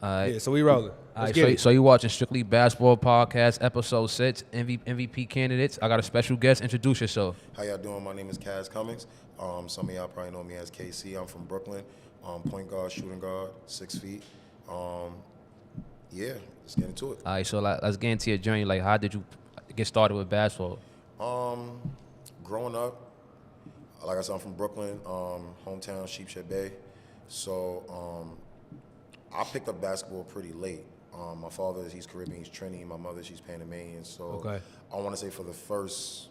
Yeah, so we rolling. All right, so you watching Strictly Basketball Podcast, Episode 6, MVP candidates. I got a special guest. Introduce yourself. How y'all doing? My name is Caz Cummings. Some of y'all probably know me as KC. I'm from Brooklyn. Point guard, shooting guard, 6 feet. Yeah, let's get into it. All right, so let's get into your journey. Like, how did you get started with basketball? Growing up, like I said, I'm from Brooklyn, hometown, Sheepshead Bay. So I picked up basketball pretty late. My father, he's Caribbean, he's Trini. My mother, she's Panamanian. So I want to say for the first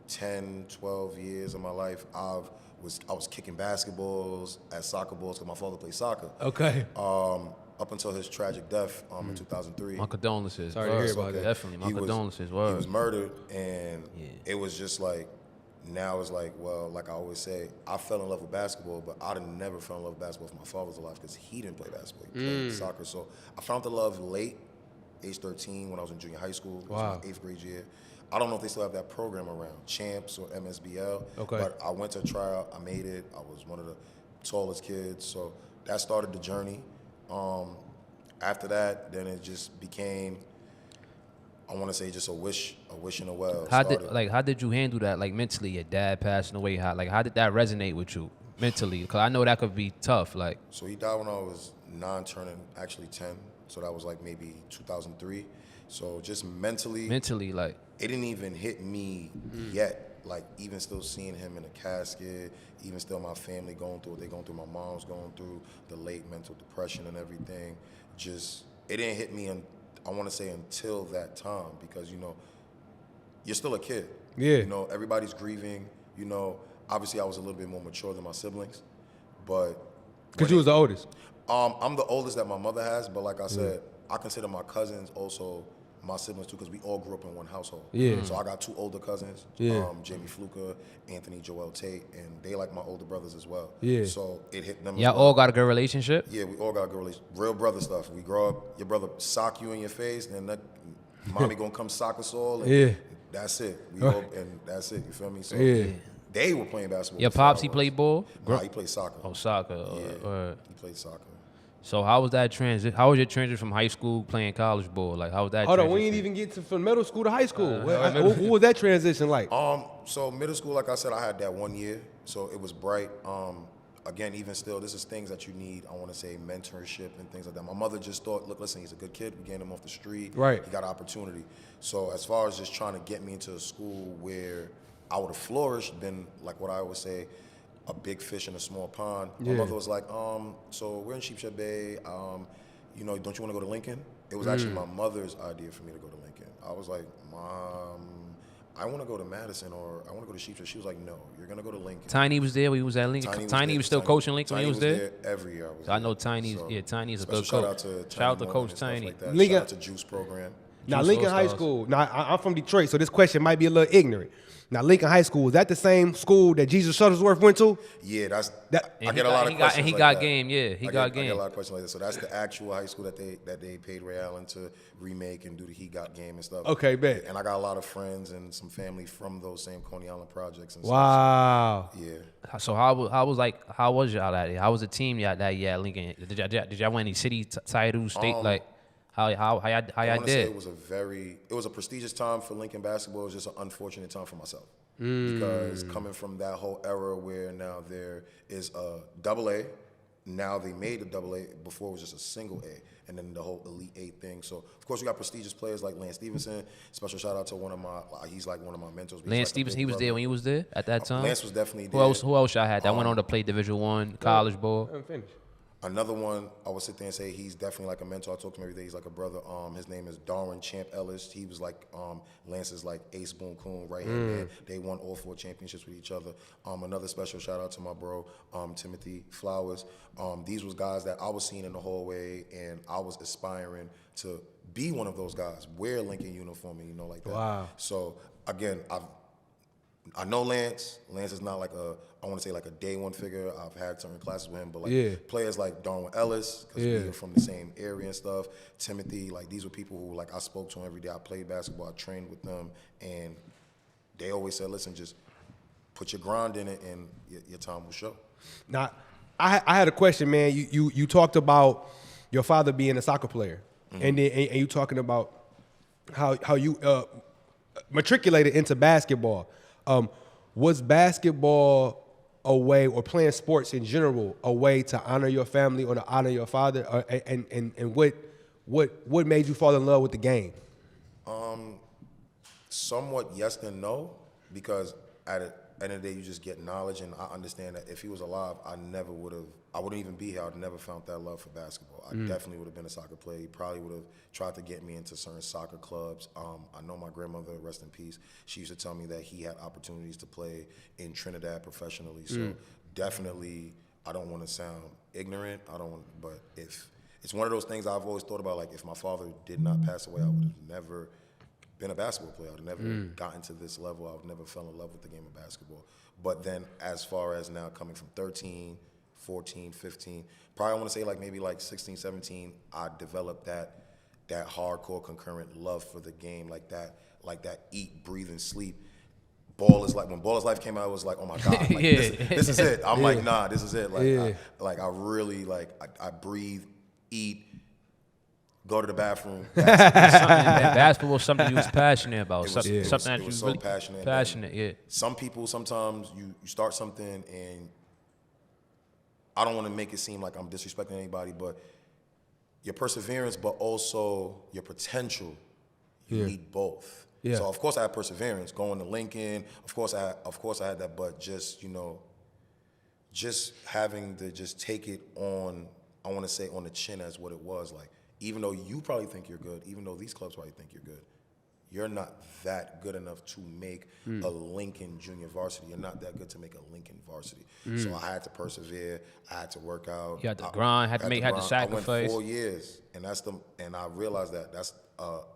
10, 12 years of my life, I was kicking basketballs at soccer balls because my father played soccer. Up until his tragic death in 2003. My condolences. Sorry to hear about that. Definitely, my condolences. He was murdered, and it was just like, now it's like, well, like I always say, I fell in love with basketball, but I didn't never fell in love with basketball if my father was alive because he didn't play basketball. He played soccer. So I found the love late, age 13, when I was in junior high school. It was my 8th grade year. I don't know if they still have that program around, Champs or MSBL. But I went to a tryout. I made it. I was one of the tallest kids. So that started the journey. After that, then it just became, I want to say, just a wish in a well. How did you handle that? Like mentally, your dad passing away. How did that resonate with you mentally? Because I know that could be tough. Like, so he died when I was 9, turning actually 10. So that was like maybe 2003. So just mentally, like, it didn't even hit me yet. Like, even still seeing him in a casket, even still my family going through what they're going through, my mom's going through the late mental depression and everything. Just, it didn't hit me, I want to say, until that time, because, you know, you're still a kid. Yeah. You know, everybody's grieving. You know, obviously I was a little bit more mature than my siblings, but. Because you was the oldest? I'm the oldest that my mother has, but like I said, I consider my cousins also my siblings too, because we all grew up in one household. Yeah. So I got 2 older cousins, Jamie Fluka, Anthony Joel Tate, and they like my older brothers as well. Yeah. So it hit them. Y'all all got a good relationship? Yeah, we all got a good relationship. Real brother stuff. We grow up, your brother sock you in your face, and then mommy gonna come sock us all. And that's it. We all, and that's it. You feel me? So they were playing basketball. Your pops, he played ball? Nah, he played soccer. Oh, soccer. Yeah, he played soccer. So how was that transition? How was your transition from high school playing college ball? Like, how was that? Hold on, we didn't even get from middle school to high school. What was that transition like? So middle school, like I said, I had that 1 year, so it was bright. Again, even still, this is things that you need. I want to say mentorship and things like that. My mother just thought, look, listen, he's a good kid. We getting him off the street. Right. He got an opportunity. So as far as just trying to get me into a school where I would have flourished, been like what I always say, a big fish in a small pond. My mother was like, so we're in Sheepshead Bay. You know, don't you want to go to Lincoln? It was actually my mother's idea for me to go to Lincoln. I was like, Mom, I want to go to Madison or I want to go to Sheepshead. She was like, no, you're going to go to Lincoln. Tiny was there when he was at Lincoln? Tiny was still coaching Lincoln when he was there? Every year I was I know Tiny, Tiny is a good coach. Shout out to Coach Tiny. Like shout out to Juice program. Now, Lincoln High School, now I'm from Detroit, so this question might be a little ignorant. Now, Lincoln High School, is that the same school that Jesus Shuttlesworth went to? Yeah, I get a lot of questions. And he like got that. game, yeah. He got game. I get a lot of questions like that. So that's the actual high school that they paid Ray Allen to remake and do the He Got Game and stuff. Okay, bet. And I got a lot of friends and some family from those same Coney Island projects and wow. stuff. So, yeah. So how was y'all at it? How was the team that year at Lincoln? Did y'all win any city titles, state How y'all did? Say it was a prestigious time for Lincoln basketball. It was just an unfortunate time for myself. Because coming from that whole era where now there is a AA, now they made a AA, before it was just a single A, and then the whole Elite 8 thing. So, of course, we got prestigious players like Lance Stevenson. Special shout out to he's like one of my mentors. Lance Stevenson, he was there when he was there at that time? Lance was definitely there. Who else y'all had that went on to play Division I college ball? Another one, I would sit there and say he's definitely like a mentor. I talk to him every day. He's like a brother. His name is Darwin Champ Ellis. He was like Lance's like ace boom coon right hand man. They won all 4 championships with each other. Another special shout out to my bro Timothy Flowers. These was guys that I was seeing in the hallway, and I was aspiring to be one of those guys. Wear Lincoln uniform and like that. Wow. So again, I know Lance. Lance is not like I want to say like a day one figure. I've had certain classes with him, but like players like Darwin Ellis, because we are from the same area and stuff. Timothy, like these were people who like I spoke to every day. I played basketball, I trained with them, and they always said, listen, just put your grind in it and your time will show. Now, I had a question, man. You talked about your father being a soccer player, and then and you talking about how you matriculated into basketball. Was basketball a way, or playing sports in general, a way to honor your family or to honor your father? And what made you fall in love with the game? Somewhat yes and no, because at the end of the day, you just get knowledge, and I understand that if he was alive, I wouldn't even be here. I'd never found that love for basketball. I definitely would have been a soccer player. He probably would have tried to get me into certain soccer clubs. I know my grandmother, rest in peace, she used to tell me that he had opportunities to play in Trinidad professionally. So definitely, I don't want to sound ignorant. But if it's one of those things I've always thought about, like if my father did not pass away, I would have never been a basketball player. I would have never gotten to this level. I would never fell in love with the game of basketball. But then as far as now coming from 13, 14, 15, probably I want to say like maybe like 16, 17, I developed that hardcore concurrent love for the game, like that eat, breathe, and sleep. When Ball is Life came out, it was like, oh my God, like, this is it. I'm like, nah, this is it. Like, I really, like, I breathe, eat, go to the bathroom. Basketball was something you was passionate about. Something that you so really passionate. Yeah. Some people, sometimes you start something, and I don't want to make it seem like I'm disrespecting anybody, but your perseverance, but also your potential, you need both. Yeah. So of course I had perseverance going to Lincoln. Of course I had that, but just just having to just take it on. I want to say on the chin as what it was like. Even though you probably think you're good, even though these clubs probably think you're good, you're not that good enough to make a Lincoln junior varsity. You're not that good to make a Lincoln varsity. So I had to persevere. I had to work out. You had to grind. Had to sacrifice. I went 4 years, and I realized that that's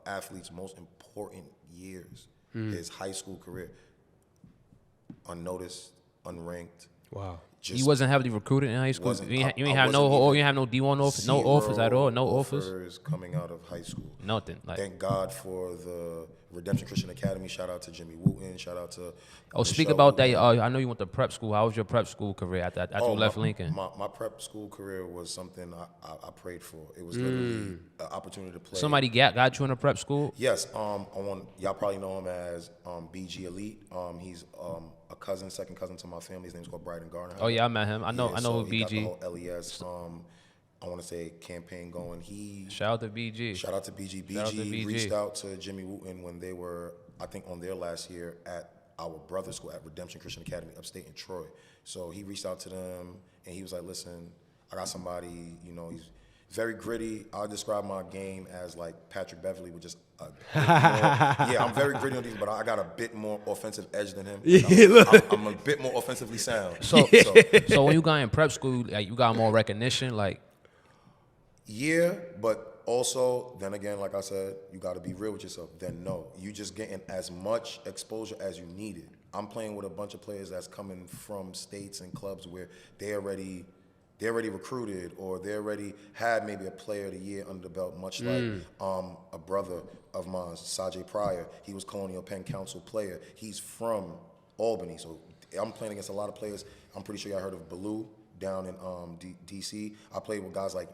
athlete's most important years. His high school career, unnoticed, unranked. Wow. You wasn't heavily recruited in high school. You didn't have no D1 offers, no offers at all, no offers coming out of high school. Nothing. Like, thank God for the Redemption Christian Academy. Shout out to Jimmy Wooten. Shout out to. Speak about that. I know you went to prep school. How was your prep school career after you left Lincoln? My prep school career was something I prayed for. It was literally an opportunity to play. Somebody got you in a prep school? Yes. Y'all probably know him as BG Elite. He's a second cousin to my family. His name's called Bryden Garner. Oh yeah, I met him. I know who BG. He got the whole LES. I want to say campaign going. Shout out to BG. Shout out to BG. BG reached out to Jimmy Wooten when they were, I think, on their last year at our brother school at Redemption Christian Academy upstate in Troy. So he reached out to them, and he was like, listen, I got somebody, he's very gritty. I'll describe my game as like Patrick Beverly with just a bit more. Yeah, I'm very gritty on these, but I got a bit more offensive edge than him. I'm a bit more offensively sound. So when you got in prep school, like, you got more recognition, like. Yeah, but also, then again, like I said, you got to be real with yourself. Then no, you just getting as much exposure as you needed. I'm playing with a bunch of players that's coming from states and clubs where they already recruited, or they already had maybe a player of the year under the belt, much like a brother of mine, Sajay Pryor. He was Colonial Penn Council player. He's from Albany, so I'm playing against a lot of players. I'm pretty sure y'all heard of Baloo down in D.C. I played with guys like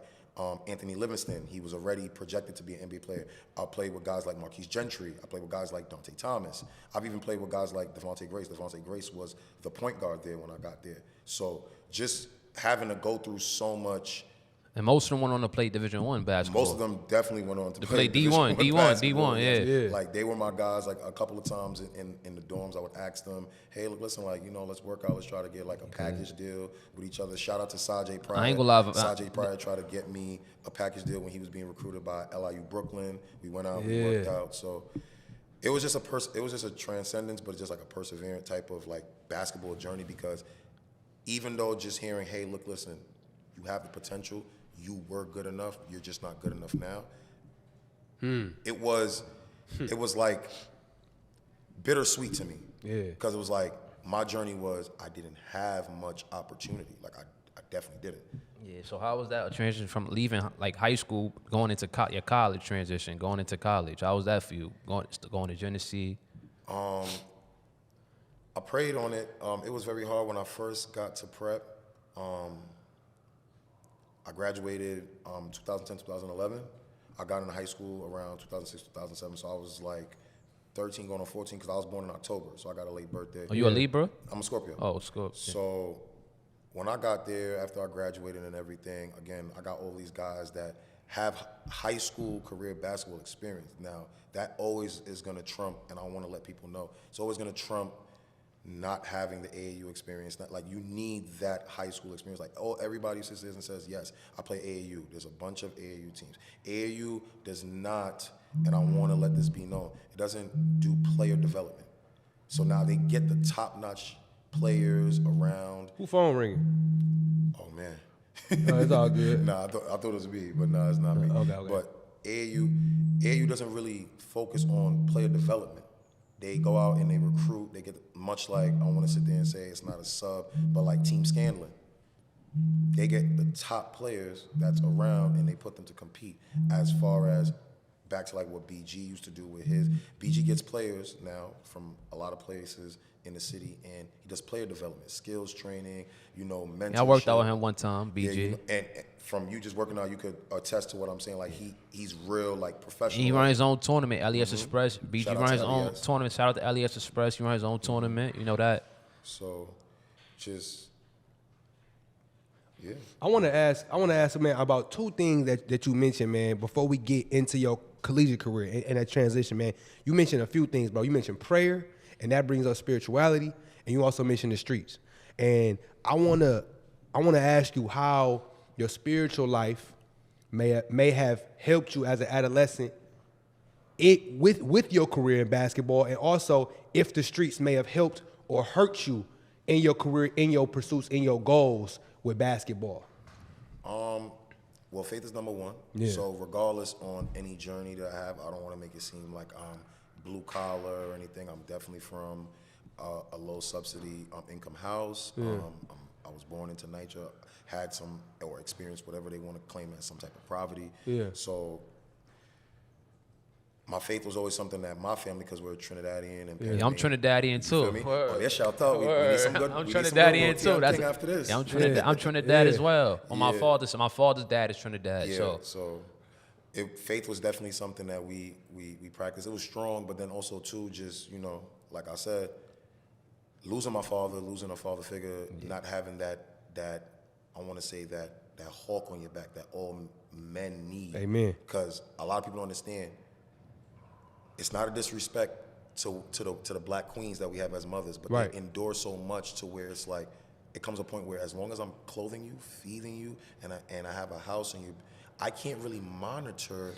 Anthony Livingston. He was already projected to be an NBA player. I played with guys like Marquise Gentry. I played with guys like Dante Thomas. I've even played with guys like Devontae Grace. Devontae Grace was the point guard there when I got there. So just having to go through so much. And most of them went on to play Division I basketball. Most of them definitely went on to play D1, yeah. Like, they were my guys. Like, a couple of times in the dorms, I would ask them, hey, look, listen, like, let's work out. Let's try to get, like, a package deal with each other. Shout out to Sajay Pryor. I ain't gonna lie. Sajay Pryor tried to get me a package deal when he was being recruited by LIU Brooklyn. We went out, we worked out. So it was just a transcendence, but just like a perseverant type of, like, basketball journey, because even though just hearing, hey, look, listen, you have the potential, you were good enough, you're just not good enough now. It was like bittersweet to me. Yeah. Because it was like, my journey was, I didn't have much opportunity. Like, I definitely didn't. Yeah, so how was that a transition from leaving, like, high school, going into your college transition, going into college? How was that for you, going to Genesee? I prayed on it. It was very hard when I first got to prep. I graduated 2010, 2011. I got into high school around 2006, 2007. So I was like 13 going on 14 because I was born in October. So I got a late birthday. Are you a Libra? I'm a Scorpio. Oh, Scorpio. So when I got there, after I graduated and everything, again, I got all these guys that have high school career basketball experience. Now, that always is going to trump, and I want to let people know, it's always going to trump not having the AAU experience. Not, like, you need that high school experience. Like, everybody sits there and says, yes, I play AAU. There's a bunch of AAU teams. AAU does not, and I want to let this be known, it doesn't do player development. So now they get the top-notch players around. Who phone ringing? Oh, man. It's all good. Nah, I thought it was me, but no, it's not me. Okay. But AAU doesn't really focus on player development. They go out and they recruit. They get much like, I don't want to sit there and say it's not a sub, but like Team Scanlon. They get the top players that's around and they put them to compete. As far as back to like what BG used to do with his, BG gets players now from a lot of places in the city, and he does player development, skills training, mentorship. Yeah, I worked out with him one time, BG. Yeah, and from you just working out, you could attest to what I'm saying. Like he's real, like professional. He run his own tournament, LES Express. BG Shout out run to his own LES. tournament. Shout out to LES Express. He run his own tournament. You know that. So, just yeah. I want to ask, man, about two things that you mentioned, man, before we get into your collegiate career and that transition, man. You mentioned a few things, bro. You mentioned prayer, and that brings up spirituality, and you also mentioned the streets. And I wanna ask you how your spiritual life may have helped you as an adolescent with your career in basketball, and also if the streets may have helped or hurt you in your career, in your pursuits, in your goals with basketball. Well, faith is number one. Yeah. So regardless on any journey that I have, I don't want to make it seem like I'm blue collar or anything. I'm definitely from a low subsidy income house. Yeah. I was born into NYCHA, had some or experienced whatever they want to claim as some type of poverty. Yeah. So my faith was always something that my family, because we're Trinidadian and Yeah, I'm Trinidadian too. You feel me? Oh, yeah, shout out. We need some good. I'm we need some good Trinidadian too. thing after this. Yeah, I'm Trinidad as well. On my Yeah. father's dad is Trinidad. Yeah, So faith was definitely something that we practiced. It was strong, but then also too, just like I said, losing a father figure, not having that I want to say that hawk on your back that all men need. Amen. Because a lot of people don't understand. It's not a disrespect to the black queens that we have as mothers, but Right. they endure so much to where it's like it comes a point where as long as I'm clothing you, feeding you, and I have a house and I can't really monitor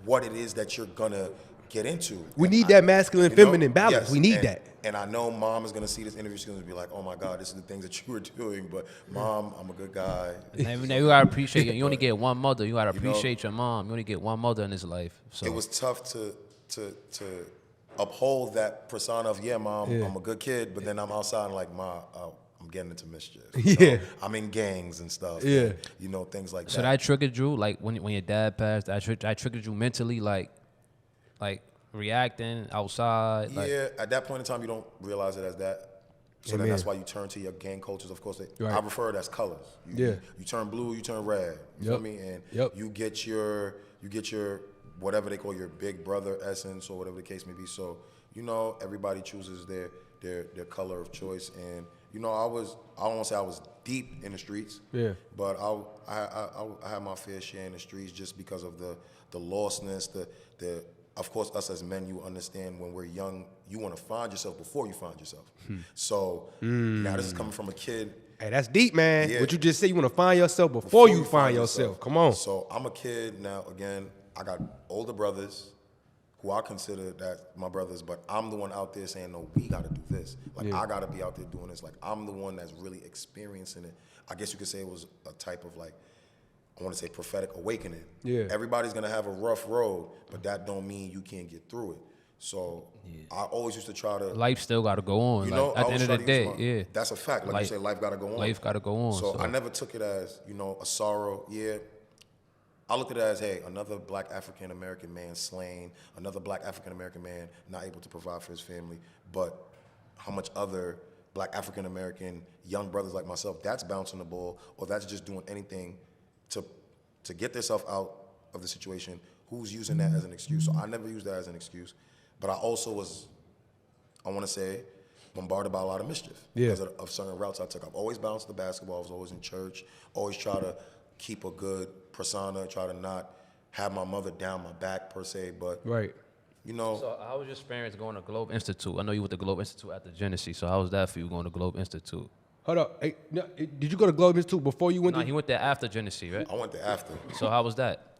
what it is that you're gonna get into. We need that masculine feminine balance. Yes, We need and, that. And I know mom is gonna see this interview. She's gonna be like, "Oh my God, this is the things that you were doing." But mom, I'm a good guy. now you gotta appreciate. You only get one mother. You gotta You know, appreciate your mom. You only get one mother in this life. So It was tough to uphold that persona of mom, Yeah. I'm a good kid, but then I'm outside and like, I'm getting into mischief. Yeah. I'm in gangs and stuff. Yeah. And, things like So that triggered you, like when your dad passed. That triggered you mentally, like reacting outside. Like, Yeah, at that point in time, you don't realize it as that. So then Amen. that's why you turn to your gang cultures. Of course, Right. I refer it as colors. Yeah. You turn blue, you turn red. You Yep. feel me? And Yep. you get your whatever they call your big brother essence or whatever the case may be. So everybody chooses their color of choice. And I don't want to say I was deep in the streets. Yeah. But I had my fair share in the streets just because of the lostness, the of course, us as men, you understand when we're young, you want to find yourself before you find yourself. So now this is coming from a kid. Hey, that's deep, man. Yeah. What you just said, you want to find yourself before you find yourself. Come on. So I'm a kid now. Again, I got older brothers who I consider that my brothers, but I'm the one out there saying, no, we got to do this. Like, Yeah. I got to be out there doing this. Like, I'm the one that's really experiencing it. I guess you could say it was a type of like, I want to say prophetic awakening. Yeah. Everybody's going to have a rough road, but that don't mean you can't get through it. So I always used to try to, life still gotta go on. Like, I at the always end of try the to use day, yeah. That's a fact. Like you say, life got to go on. Life gotta go on. So I never took it as, a sorrow. Yeah. I looked at it as, hey, another black African-American man slain, another black African-American man not able to provide for his family, but how much other black African-American young brothers like myself, that's bouncing the ball or that's just doing anything to get themselves out of the situation, who's using that as an excuse? So I never used that as an excuse, but I also was, I want to say, bombarded by a lot of mischief because of certain routes I took. I've always bounced the basketball. I was always in church. Always try to keep a good persona. Try to not have my mother down my back per se, but you know. So how was your experience going to Globe Institute? I know you went to Globe Institute after Genesee, so how was that for you going to Globe Institute? Hold up. Hey, no, did you go to Globe Institute before you went No, to? he went there after Genesee, right? I went there after. So how was that?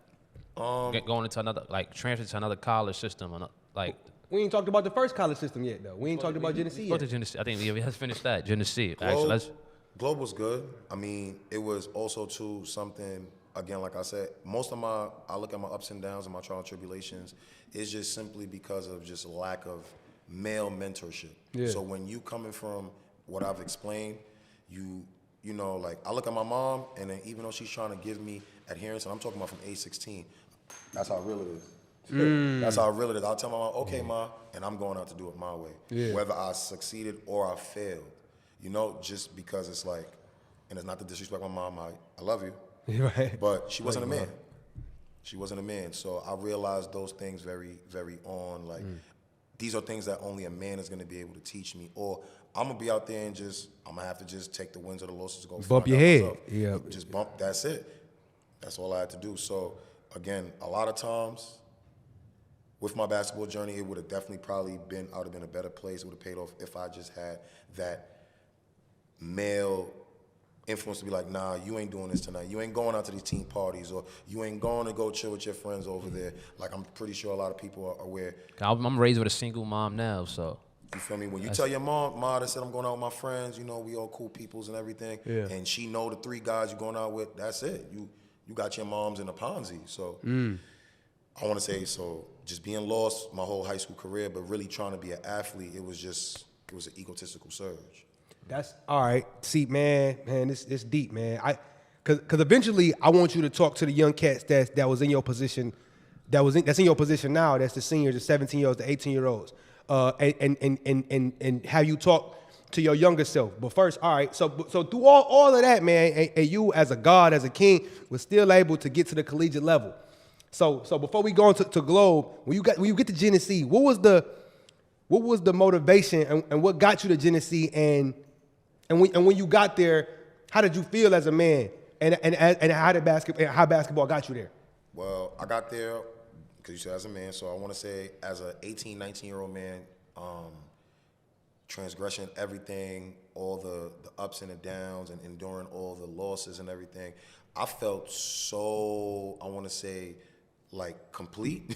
Going into another, like, transfer to another college system, or not, like. We ain't talked about the first college system yet, though. We ain't talked about Genesee Go yet. to Genesee. I think we have finished that. Genesee. Actually, Globe was good. I mean, it was also too something. Again, like I said, I look at my ups and downs and my trials and tribulations, is just simply because of just lack of male mentorship. Yeah. So when you coming from what I've explained, you know, like I look at my mom, and then even though she's trying to give me adherence, and I'm talking about from age 16, that's how real it is. That's how real it is. I'll tell my mom, okay, Ma, and I'm going out to do it my way. Yeah. Whether I succeeded or I failed, you know, just because it's like, and it's not to disrespect my mom, I love you. Right. But she wasn't a man. She wasn't a man. So I realized those things very, very on. Like, these are things that only a man is going to be able to teach me. Or I'm going to be out there and I'm going to have to just take the wins or the losses to go Bump your head. Yeah. Just bump, that's it. That's all I had to do. So, again, a lot of times with my basketball journey, it would have definitely probably been, I would have been a better place. It would have paid off if I just had that male influence to be like, nah, you ain't doing this tonight. You ain't going out to these team parties, or you ain't going to go chill with your friends over there. Like, I'm pretty sure a lot of people are aware. I'm raised with a single mom now, so. You feel me? When you tell your mom, Ma, that said I'm going out with my friends, you know, we all cool peoples and everything, and she know the 3 guys you're going out with, that's it. You got your moms in a Ponzi. So I want to say, so just being lost my whole high school career, but really trying to be an athlete, it was an egotistical surge. That's all right. See, man, this deep, man. Cause eventually I want you to talk to the young cats that was in your position, that's in your position now. That's the seniors, the 17-year-olds, the 18-year-olds, and have you talk to your younger self. But first, all right. So through all of that, man, and you as a god, as a king, was still able to get to the collegiate level. So before we go into Globe, when you get to Genesee, what was the motivation and what got you to Genesee and when you got there, how did you feel as a man, and how basketball got you there? Well, I got there because you said as a man, so I want to say as an 18, 19-year-old man, transgression, everything, all the ups and the downs, and enduring all the losses and everything, I felt so, I want to say, like complete,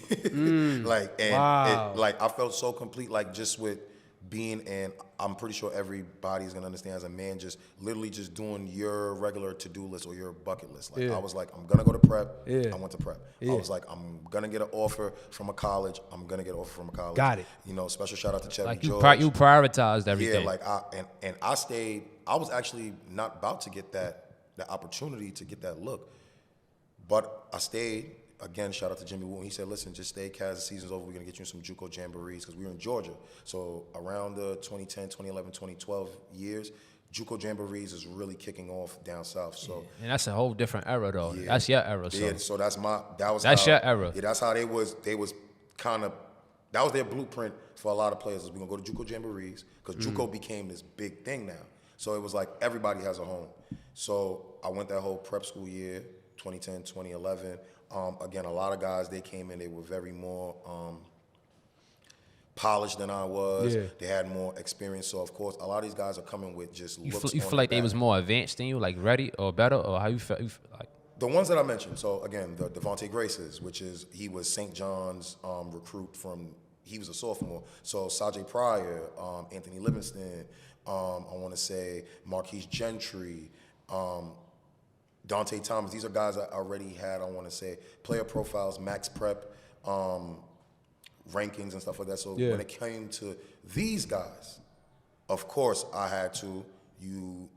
I felt so complete, like just with being, and I'm pretty sure everybody's gonna understand as a man, just literally just doing your regular to-do list or your bucket list. Like I was like, I'm gonna go to prep. I went to prep. I was like, I'm gonna get an offer from a college. I'm gonna get an offer from a college. Got it. You know, special shout out to Chevy Like George. you prioritized everything. Yeah, like I stayed. I was actually not about to get that opportunity to get that look, but I stayed. Again, shout out to Jimmy Wooten. He said, listen, just stay, Caz, the season's over. We're going to get you in some JUCO jamborees, because we were in Georgia. So around the 2010, 2011, 2012 years, JUCO jamborees is really kicking off down south. So and that's a whole different era, though. Yeah. That's your era. Yeah, so that's your era. Yeah, that's how they was kind of, that was their blueprint for a lot of players. We're going to go to JUCO jamborees, because JUCO became this big thing now. So it was like everybody has a home. So I went that whole prep school year, 2010, 2011. Again, a lot of guys, they came in, they were very more polished than I was. Yeah. They had more experience. So, of course, a lot of these guys are coming with just looks. You feel like they was more advanced than you, like ready or better, or how you felt? Like? The ones that I mentioned. So, again, the Devontae Graces, he was St. John's recruit he was a sophomore. So, Sajay Pryor, Anthony Livingston, I want to say Marquise Gentry, Dante Thomas. These are guys I already had, I want to say, player profiles, max prep, rankings and stuff like that. So when it came to these guys, of course I had to, you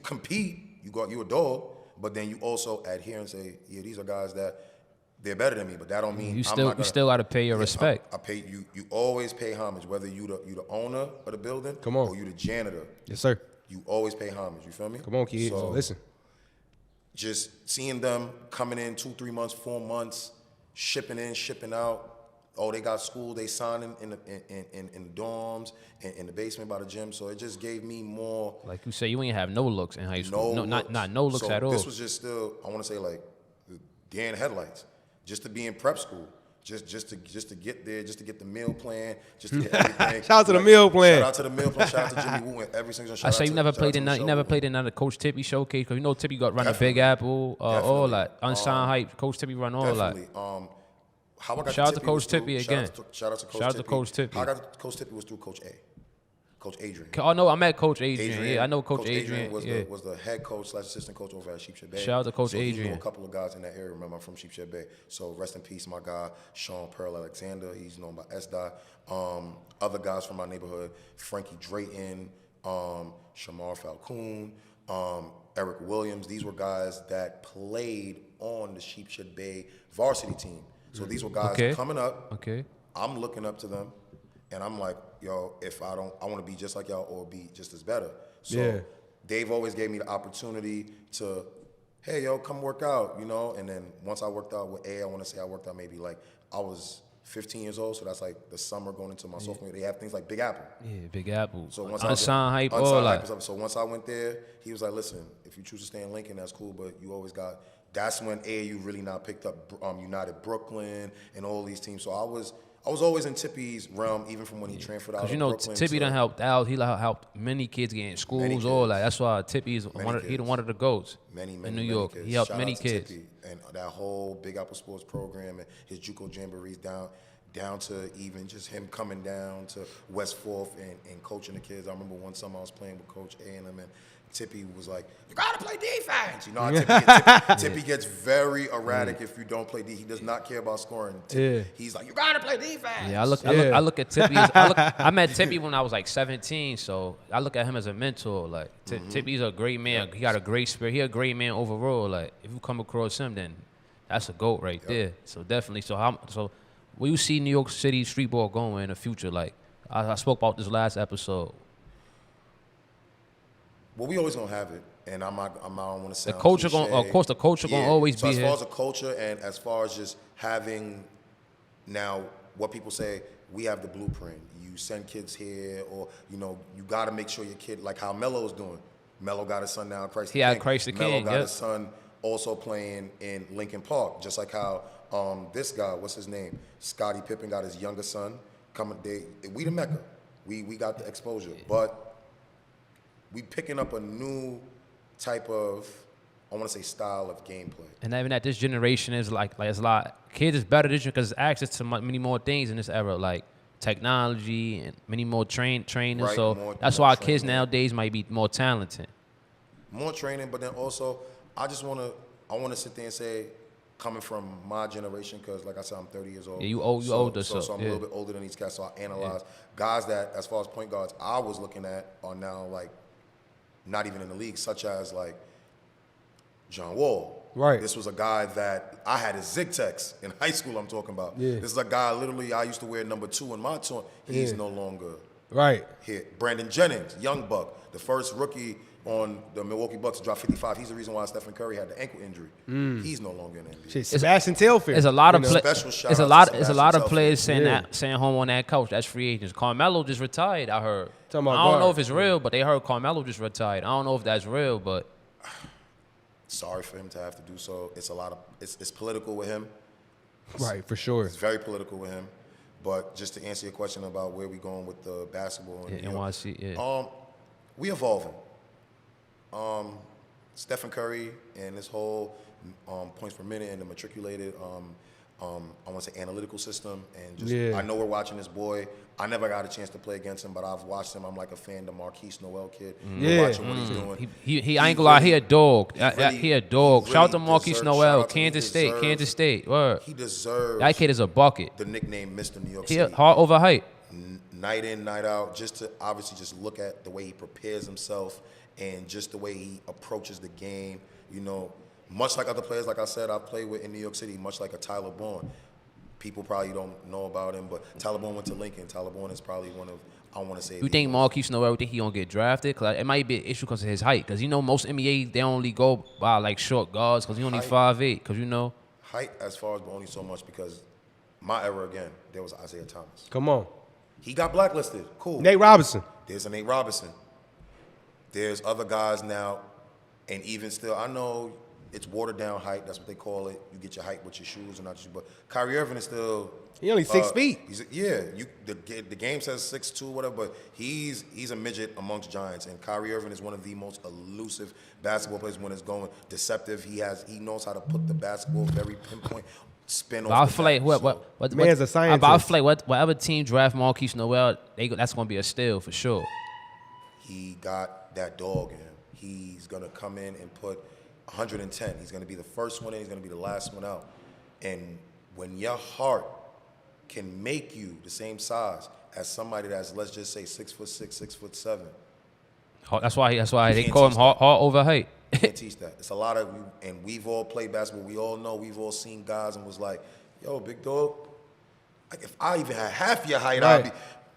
compete, you a dog, but then you also adhere and say, yeah, these are guys that they're better than me, but that don't mean you still got to pay your respect. I pay you. You always pay homage, whether you the owner of the building, or you the janitor. Yes, sir. You always pay homage. You feel me? Come on, kids. So, listen. just seeing them coming in 2-3 months, 4 months, shipping in, shipping out. Oh, they got school. They signing in the dorms, in the basement by the gym. So it just gave me more. Like you say, you ain't have no looks in high school. No, not no looks so at all. This was just still, I want to say, like deer in headlights. Just to be in prep school. Just to get there, just to get the meal plan, just to get everything. Shout out to the meal plan. Shout out to the meal plan. Shout out to Jimmy Woo and every single. I say you never played in another Coach Tippy showcase, because you know Tippy got run the Big Apple, all that unsigned hype. Coach Tippy run all that. How I got shout out to Coach Tippy again. Shout out to Coach Tippy. Shout out to Coach Tippy. How I got Coach Tippy was through Coach A. Coach Adrian. Oh no, I met Coach Adrian. Yeah, I know Coach Adrian. was the head coach / assistant coach over at Sheepshead Bay. Shout out to Coach Adrian. He knew a couple of guys in that area. Remember, I'm from Sheepshead Bay. So rest in peace, my guy Sean Pearl Alexander. He's known by S-Dot. Other guys from my neighborhood, Frankie Drayton, Shamar Falcoon, Eric Williams. These were guys that played on the Sheepshead Bay varsity team. So these were guys coming up. Okay. I'm looking up to them, and I'm like, yo, if I want to be just like y'all or be just as better. So they've always gave me the opportunity to, hey, yo, come work out, you know? And then once I worked out with A, I want to say I worked out maybe like I was 15 years old, so that's like the summer going into my sophomore year. They have things like Big Apple. Yeah, Big Apple. So once unsigned hype, all that. So once I went there, he was like, listen, if you choose to stay in Lincoln, that's cool, but you always got. That's when AAU really now picked up United Brooklyn and all these teams. So I was always in Tippy's realm, even from when he transferred out. Because you know, Tippy done helped out. He helped many kids get in schools, all that. That's why Tippy's one of the GOATs in New York. Kids. He helped Shout many out to kids. Tippy and that whole Big Apple Sports program and his JUCO jamborees down to even just him coming down to West Fourth and coaching the kids. I remember one summer I was playing with Coach A&M and Tippy was like, you gotta play defense. You know, Tippy gets very erratic if you don't play D. He does not care about scoring. He's like, you gotta play defense. Yeah, I look at Tippy. I met Tippy when I was like 17, so I look at him as a mentor. Like Tippy's a great man. He got a great spirit. He a great man overall. Like if you come across him, then that's a GOAT right there. So definitely. So where you see New York City street ball going in the future? Like I spoke about this last episode. Well, we always gonna have it, and I don't want to sound the culture cliche. Of course, the culture gonna always be here. As far as the culture and as far as just having now what people say, we have the blueprint. You send kids here, or you know, you got to make sure your kid, like how Melo's doing. Melo got his son now, Christ the King. Christ the King. Melo got his son also playing in Lincoln Park, just like how this guy, what's his name, Scottie Pippen got his younger son coming. We the Mecca. We got the exposure, but we picking up a new type of, I want to say, style of gameplay. And even that this generation is like it's a lot. Kids is better this year because access to many more things in this era, like technology and many more training. Right, so that's why kids nowadays might be more talented. More training, but then also, I want to sit there and say, coming from my generation, because like I said, I'm 30 years old. Yeah, you older, so I'm a little bit older than these guys. So I analyze guys that, as far as point guards, I was looking at are now like not even in the league, such as like John Wall. Right. This was a guy that I had his zig text in high school. I'm talking about. Yeah. This is a guy literally I used to wear number 2 in my tour. He's no longer here. Brandon Jennings, young buck, the first rookie on the Milwaukee Bucks to drop 55. He's the reason why Stephen Curry had the ankle injury. He's no longer in the NBA. Sebastian Telfair. There's a lot of players saying Telfair. saying home on that couch. That's free agents. Carmelo just retired. I heard. I don't guard. know if it's real, but they heard Carmelo just retired. I don't know if that's real, but sorry for him to have to do so. It's a lot of it's political with him. Right, for sure. It's very political with him. But just to answer your question about where we going with the basketball and NYC, we evolving. Stephen Curry and this whole points per minute and the matriculated I want to say analytical system, and just I know we're watching this boy. I never got a chance to play against him, but I've watched him. I'm like a fan, the Marquise Noel kid. Watching what he's doing. He I ain't gonna lie, he a dog. He a dog. Shout out to Marquise Noel, Kansas State. Word. He deserves. That kid is a bucket. The nickname Mr. New York He City. hard overhyped. Night in, night out, just to obviously just look at the way he prepares himself and just the way he approaches the game. You know, much like other players, like I said, I played with in New York City, much like a Tyler Bourne. people probably don't know about him, but Talibon went to Lincoln. Talibon is probably one of, I want to say. You think Marquise Noel, think he gonna get drafted? Cause it might be an issue because of his height. Cause most NBA they only go by like short guards. Cause he only 5'8". Cause height as far as, but only so much because my era again, there was Isaiah Thomas. Come on. He got blacklisted. Cool. Nate Robinson. There's a Nate Robinson. There's other guys now, and even still, I know it's watered down height. That's what they call it. You get your height with your shoes and not your shoes. But Kyrie Irving is still. He only 6 feet. The game says 6'2", whatever, but he's a midget amongst giants. And Kyrie Irving is one of the most elusive basketball players when it's going deceptive. He knows how to put the basketball very pinpoint, spin off. I feel like what man's a scientist. But I feel like whatever team draft Marquise Noel, that's gonna be a steal for sure. He got that dog in him. He's gonna come in and put 110. He's gonna be the first one in. He's gonna be the last one out. And when your heart can make you the same size as somebody that's, let's just say, 6'6", 6'7". That's why they call him heart over height. You can't teach that. It's a lot of, and we've all played basketball. We all know, we've all seen guys and was like, yo, big dog, like if I even had half your height, right. I'd be.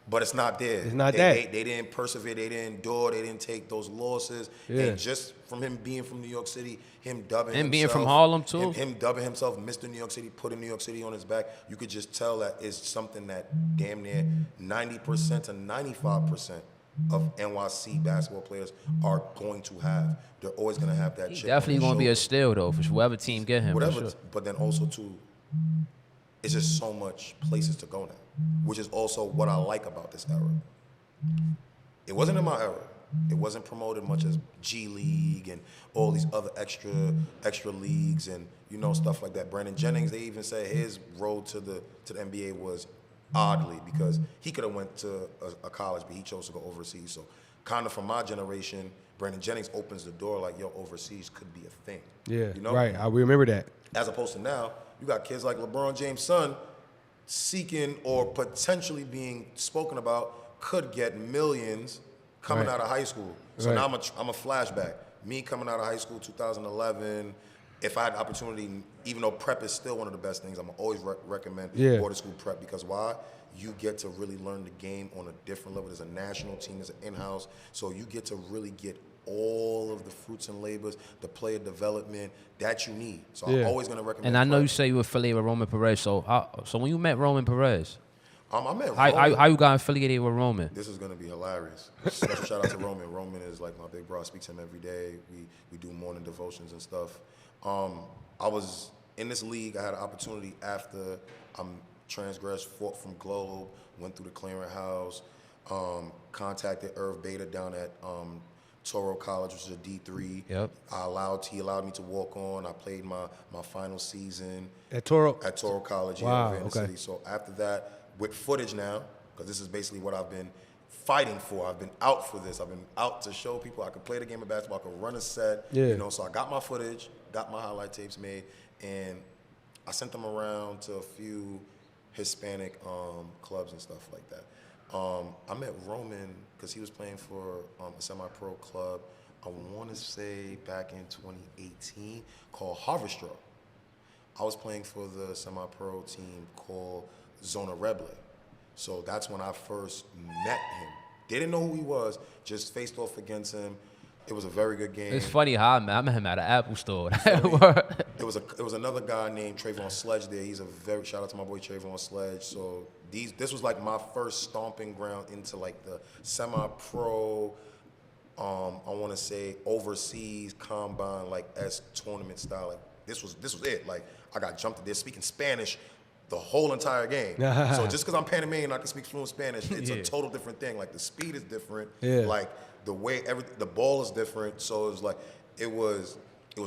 But it's not there. It's not They didn't persevere. They didn't endure. They didn't take those losses. Yeah. And just from him being from New York City, him dubbing himself. And being from Harlem, too. Him dubbing himself Mr. New York City, putting New York City on his back, you could just tell that it's something that damn near 90% to 95% of NYC basketball players are going to have. They're always going to have that chip. Definitely going to be a steal, though, for whoever team get him. Whatever. Sure. But then also, too, it's just so much places to go now, which is also what I like about this era. It wasn't in my era. It wasn't promoted much as G League and all these other extra leagues and stuff like that. Brandon Jennings, they even said his road to the NBA was oddly because he could have went to a college, but he chose to go overseas. So kind of from my generation, Brandon Jennings opens the door like, yo, overseas could be a thing. Yeah, right. I remember that. As opposed to now, you got kids like LeBron James' son seeking or potentially being spoken about could get millions coming out of high school. So now I'm a flashback. Me coming out of high school 2011, if I had the opportunity, even though prep is still one of the best things, I'm always recommend boarding school prep because why? You get to really learn the game on a different level. There's a national team, there's an in-house, so you get to really get all of the fruits and labors, the player development that you need. So I'm always going to recommend. And I know you say you were affiliated with Roman Perez. So when you met Roman Perez, I met Roman. How you got affiliated with Roman? This is going to be hilarious. Special shout out to Roman. Roman is like my big bro. I speak to him every day. We do morning devotions and stuff. I was in this league. I had an opportunity after I'm transgressed, fought from Globe, went through the clearinghouse, contacted Irv Beta down at Toro College, which is a D3. Yep. He allowed me to walk on. I played my final season At Toro? At Toro College, wow, in Kansas City. So after that, with footage now, because this is basically what I've been fighting for. I've been out for this. I've been out to show people I could play the game of basketball, I could run a set. So I got my footage, got my highlight tapes made, and I sent them around to a few Hispanic clubs and stuff like that. I met Roman because he was playing for a semi-pro club, I want to say back in 2018, called Harvestra. I was playing for the semi-pro team called Zona Reble. So that's when I first met him. Didn't know who he was, just faced off against him. It was a very good game. It's funny how I met him at an Apple store. It was another guy named Trayvon Sledge there. He's a very, shout out to my boy Trayvon Sledge. So this was like my first stomping ground into like the semi-pro, I want to say overseas combine, like S tournament style. Like this was it. Like I got jumped there speaking Spanish the whole entire game. So just because I'm Panamanian, I can speak fluent Spanish. It's a total different thing. Like the speed is different. Like the way the ball is different. So it was like it was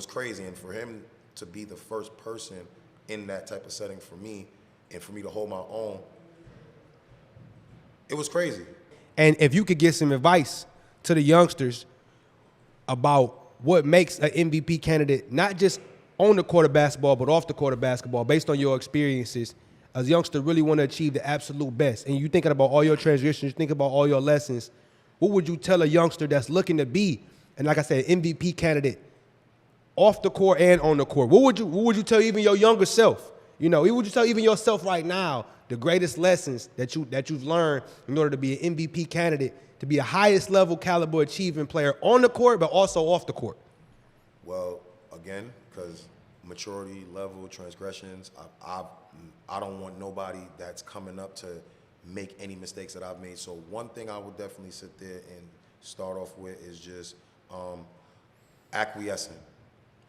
crazy. And for him to be the first person in that type of setting for me, and for me to hold my own, it was crazy. And if you could give some advice to the youngsters about what makes an MVP candidate, not just on the court of basketball, but off the court of basketball, based on your experiences, as a youngster really want to achieve the absolute best, and you thinking about all your transitions, think about all your lessons, what would you tell a youngster that's looking to be, and like I said, MVP candidate, off the court and on the court? What would you tell even your younger self You know, would you tell even yourself right now the greatest lessons that you've learned in order to be an MVP candidate, to be a highest level caliber achieving player on the court, but also off the court? Well, again, because maturity level, transgressions, I don't want nobody that's coming up to make any mistakes that I've made. So one thing I would definitely sit there and start off with is just acquiescing.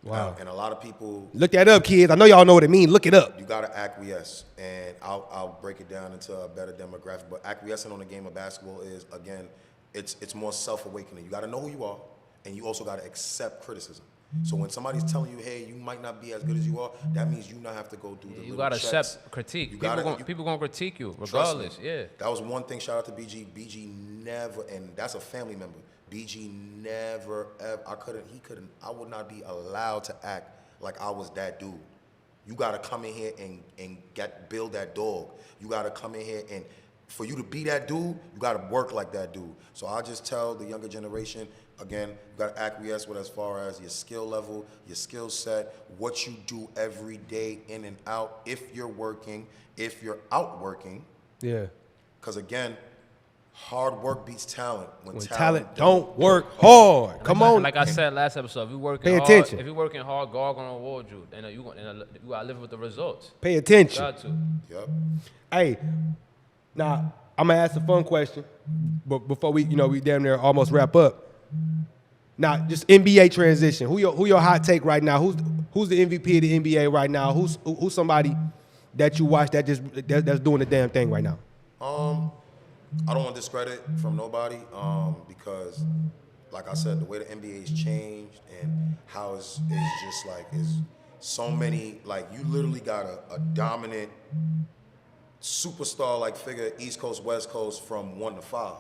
Wow. And a lot of people... Look that up, kids. I know y'all know what it means. Look it up. You got to acquiesce, and I'll break it down into a better demographic. But acquiescing on the game of basketball is, again, it's more self-awakening. You got to know who you are, and you also got to accept criticism. So when somebody's telling you, hey, you might not be as good as you are, that means you not have to go through the You got to checks. accept critique. You People gonna critique you Trust regardless. me. Yeah. That was one thing. Shout out to BG. BG never, and that's a family member. BG never, ever. I would not be allowed to act like I was that dude. You got to come in here and build that dog. You got to come in here, and for you to be that dude, you got to work like that dude. So I just tell the younger generation, again, you got to acquiesce with as far as your skill level, your skill set, what you do every day in and out, if you're working, if you're out working. Yeah. Because again, hard work beats talent. When talent don't work hard. Come on. Like I said last episode, if you working Pay hard, attention. if you're working hard, God gonna reward you, and you gotta live with the results. Pay attention. Got to. Yep. Hey, now I'm gonna ask a fun question, but before we damn near almost wrap up. Now, just NBA transition. Who your hot take right now? Who's the MVP of the NBA right now? Who's somebody that you watch that's doing the damn thing right now? I don't want discredit from nobody because, like I said, the way the NBA's changed and how it's just like is so many, like you literally got a dominant superstar like figure East Coast, West Coast from 1 to 5.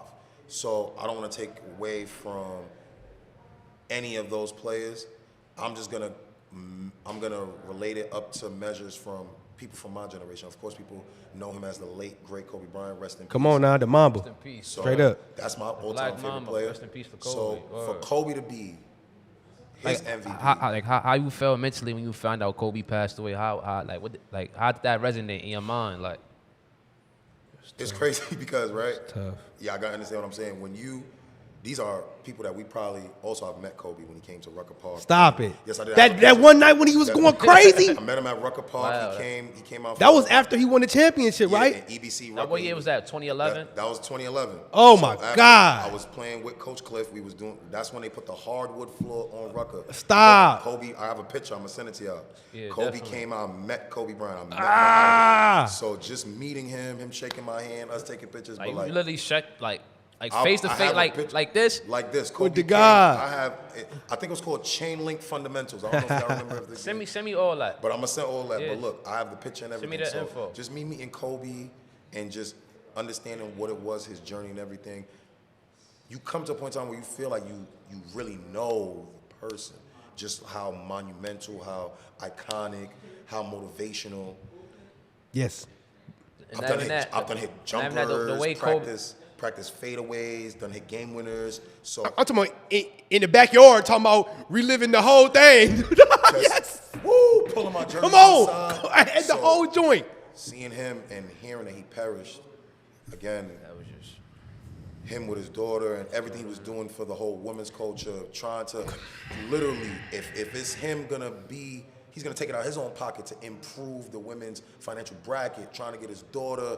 So I don't want to take away from any of those players. I'm gonna relate it up to measures from people from my generation. Of course, people know him as the late great Kobe Bryant. Rest in peace. Come on now, the Mamba. Rest in peace. So Straight up. That's my all-time Black favorite Mamba. player. Rest in peace for Kobe. So for Word. Kobe to be his Like, MVP, how you felt mentally when you found out Kobe passed away? How did that resonate in your mind? Like, it's crazy because, right? Tough. Yeah, I gotta understand what I'm saying. These are people that we probably also have met Kobe when he came to Rucker Park. Stop it. Yes, I did. That one night when he was going crazy. I met him at Rucker Park. Wow. He came out. That was after he won the championship, right? In EBC. now, what year was that? 2011? That was 2011. Oh, my after God. I was playing with Coach Cliff. That's when they put the hardwood floor on Rucker. Stop. Kobe, I have a picture. I'm gonna send it to y'all. Yeah, Kobe definitely. came out, met Kobe Bryant. Ah. So just meeting him shaking my hand, us taking pictures. Like, but you literally checked like I- face to I face, have a picture- like this. Like this. With Kobe the came, God. I think it was called Chain Link Fundamentals. I don't know if y'all remember. If this Send me all that. But I'm gonna send all that. Yeah. But look, I have the picture and Send everything. me that so info. just me meeting Kobe and just understanding what it was, his journey and everything. You come to a point in time where you feel like you really know the person. Just how monumental, how iconic, how motivational. Yes. And I've done hit jumpers, the way Kobe, practice fadeaways, done hit game winners. So I'm talking about in the backyard, talking about reliving the whole thing. Yes. woo, pulling my jersey Come on. inside. I had the whole joint. Seeing him and hearing that he perished, again, that was just him with his daughter and everything he was doing for the whole women's culture, trying to literally, if it's him gonna be, he's gonna take it out of his own pocket to improve the women's financial bracket, trying to get his daughter,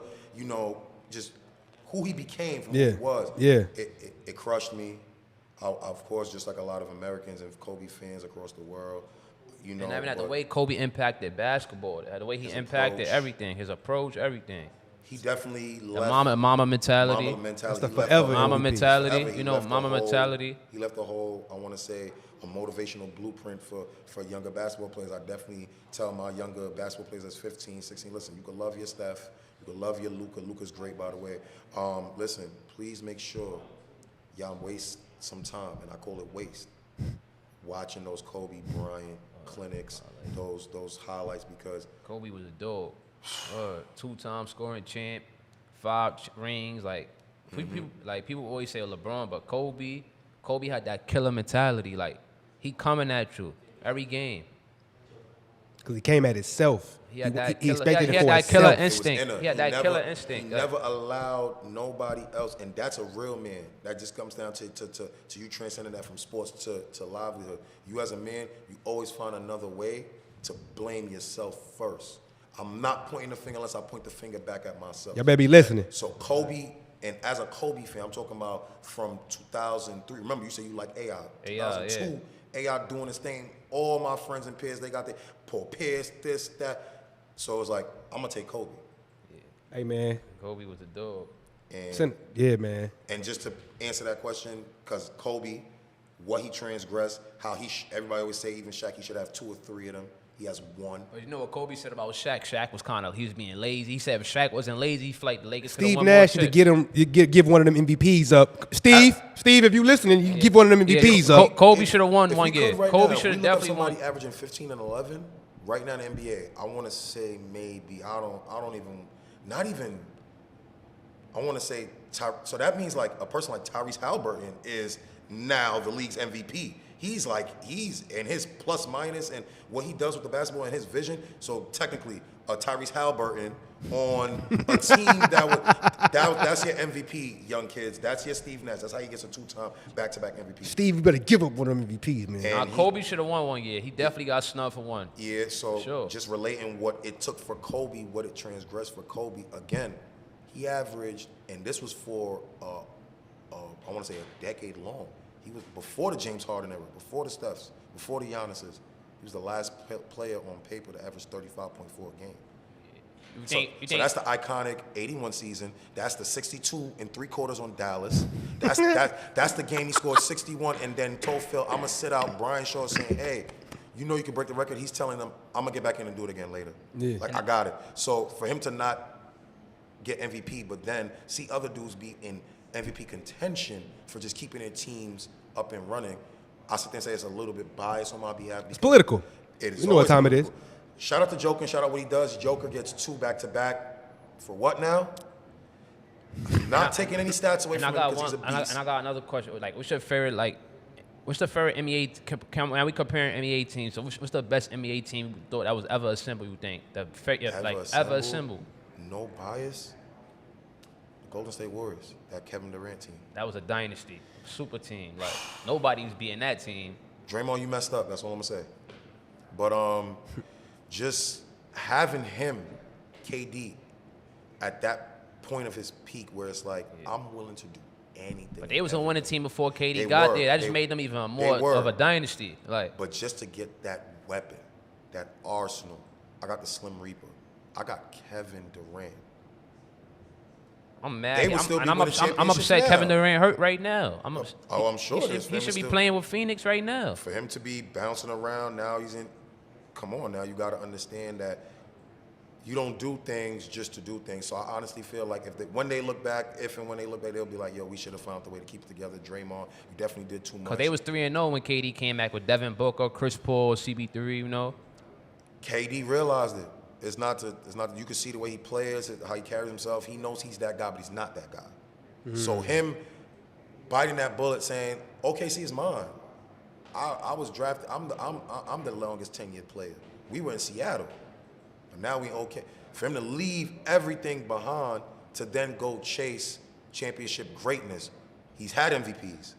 just who he became from who he was. Yeah. It crushed me. Of course, just like a lot of Americans and Kobe fans across the world, and even the way Kobe impacted basketball, the way he impacted approach. everything, his approach, everything. he definitely The left. mama mentality. Mama mentality. That's the He left forever the- Mama MVP. mentality, Forever, he left the mama whole- mentality. He left the whole, I want to say, a motivational blueprint for younger basketball players. I definitely tell my younger basketball players that's 15, 16, listen, you can love your Steph, you can love your Luka. Luka's great, by the way. Listen, please make sure y'all waste some time, and I call it waste, watching those Kobe Bryant clinics, those highlights, because Kobe was a dog. 2-time scoring champ, 5 rings. Like people always say LeBron, but Kobe had that killer mentality. Like he coming at you every game. Because he came at himself. He had that he killer, expected he it had for that killer himself. It was instinct. in her. He had that killer instinct. He never allowed nobody else, and that's a real man. That just comes down to you transcending that from sports to livelihood. You as a man, you always find another way to blame yourself first. I'm not pointing the finger unless I point the finger back at myself. Y'all better be listening. So Kobe, and as a Kobe fan, I'm talking about from 2003. Remember, you said you like AI. 2002, AI doing his thing. All my friends and peers, they got their Paul Pierce, this, that. So it was like, I'm gonna take Kobe. Hey, man. Kobe was a dog. Yeah, man. And just to answer that question, because Kobe, what he transgressed, how everybody always say even Shaq, he should have 2 or 3 of them. He has 1. But you know what Kobe said about Shaq? Shaq was he was being lazy. He said if Shaq wasn't lazy, he flight the Lakers. Steve Nash to give one of them MVPs up. Steve, if you listening, you give one of them MVPs up. Kobe should have won one year. Right Kobe now, should have we look up definitely won. somebody averaging 15 and 11 right now in the NBA. I want to say maybe I want to say so that means like a person like Tyrese Halliburton is now the league's MVP. He's in his plus minus and what he does with the basketball and his vision. So technically, Tyrese Halliburton on a team that's your MVP, young kids. That's your Steve Nash. That's how he gets a 2-time back-to-back MVP. Steve, you better give up one of them MVPs, man. Kobe should have won one year. He definitely got snubbed for one. Yeah, so just relating what it took for Kobe, what it transgressed for Kobe. Again, he averaged, and this was for I want to say a decade long. He was before the James Harden era, before the Stephs, before the Giannis's. He was the last player on paper to average 35.4 a game. So that's the iconic 81 season. That's the 62 3/4 on Dallas. That's the game he scored 61 and then told Phil, I'm going to sit out. Brian Shaw saying, hey, you know you can break the record. He's telling them, I'm going to get back in and do it again later. Yeah. Like, I got it. So for him to not get MVP, but then see other dudes be in MVP contention for just keeping their teams up and running, I sit there and say it's a little bit biased on my behalf. It's political. It is. You know what time political. it is. Shout out to Joker and shout out what he does. Joker gets 2 back-to-back. For what now? Not taking any stats away from him because he's a beast. And I got another question. Like, what's the favorite NBA? When we comparing NBA teams, so what's the best NBA team you thought that was ever assembled? You think ever assembled? No bias. Golden State Warriors, that Kevin Durant team. That was a dynasty, super team. Like nobody was beating that team. Draymond, you messed up. That's all I'm gonna say. But just having him, KD, at that point of his peak, where it's like I'm willing to do anything. But they was a winning team before KD got there. That just made them even more of a dynasty. Like, but just to get that weapon, that arsenal, I got the Slim Reaper. I got Kevin Durant. I'm mad. I'm upset Kevin Durant hurt right now. I'm sure. He should be playing with Phoenix right now. For him to be bouncing around now, he's in. Come on now, you got to understand that you don't do things just to do things. So I honestly feel like when they look back, they'll be like, yo, we should have found the way to keep it together. Draymond, you definitely did too much. Because they was 3-0 when KD came back with Devin Booker, Chris Paul, CB3, you know. KD realized it. It's not. You can see the way he plays, how he carries himself. He knows he's that guy, but he's not that guy. Mm-hmm. So him biting that bullet, saying, "OKC is mine." I was drafted. I'm the longest 10-year player. We were in Seattle, but now we okay. For him to leave everything behind to then go chase championship greatness, he's had MVPs.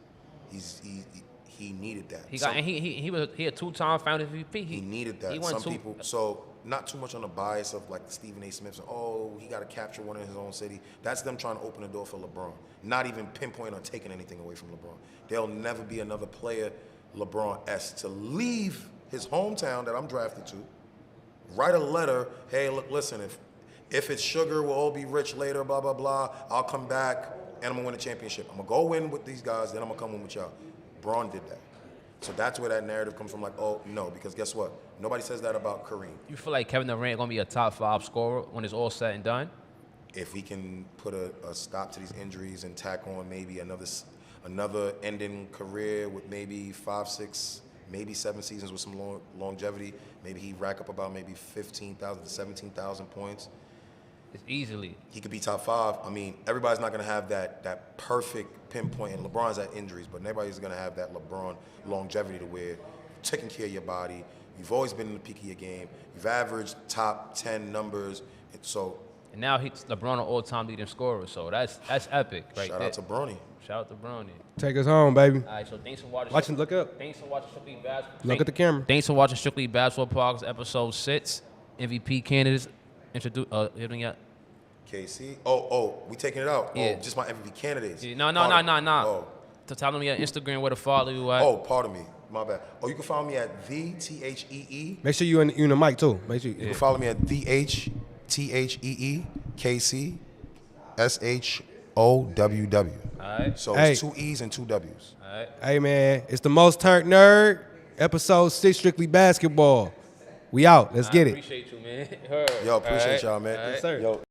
He needed that. He a 2-time Finals MVP. He needed that. Some people so. Not too much on the bias of like Stephen A. Smith. He got to capture one in his own city. That's them trying to open the door for LeBron. Not even pinpointing or taking anything away from LeBron. There'll never be another player, LeBron-esque, to leave his hometown that I'm drafted to, write a letter, hey, look, listen, if it's sugar, we'll all be rich later, blah, blah, blah. I'll come back, and I'm going to win a championship. I'm going to go win with these guys, then I'm going to come win with y'all. Braun did that. So that's where that narrative comes from, like, oh, no, because guess what? Nobody says that about Kareem. You feel like Kevin Durant going to be a top 5 scorer when it's all said and done? If he can put a stop to these injuries and tack on maybe another ending career with maybe 5, 6, maybe 7 seasons with some longevity, maybe he rack up about maybe 15,000 to 17,000 points. It's easily. He could be top 5. I mean, everybody's not going to have that perfect pinpoint, and LeBron's had injuries, but nobody's going to have that LeBron longevity to where taking care of your body, You've always been in the peak of your game. You've averaged top 10 numbers. So And now he's LeBron an all-time leading scorer, so that's epic right shout there. out to Bronny. Shout out to Bronny. Take us home, baby. All right, so thanks for watching. Watching, look up. Thanks for watching Strictly Basketball. Look at the camera. Thanks for watching Strictly Basketball Podcast, episode 6. MVP candidates. Introduce. Hitting yet? KC. Oh, we taking it out. Yeah. Oh, just my MVP candidates. No. Oh. To tell them your Instagram where to follow you at. Oh, pardon me. My bad. Oh, you can follow me at THEE. Make sure you in the mic too. Make sure You can follow me at THEE KC SHOWW. All right. So Hey. it's 2 E's and 2 W's. All right. Hey man, it's the most turned nerd. Episode 6, Strictly Basketball. We out. Let's get it. Appreciate you, man. Yo, appreciate y'all, man. All right. Yes, sir. Yo.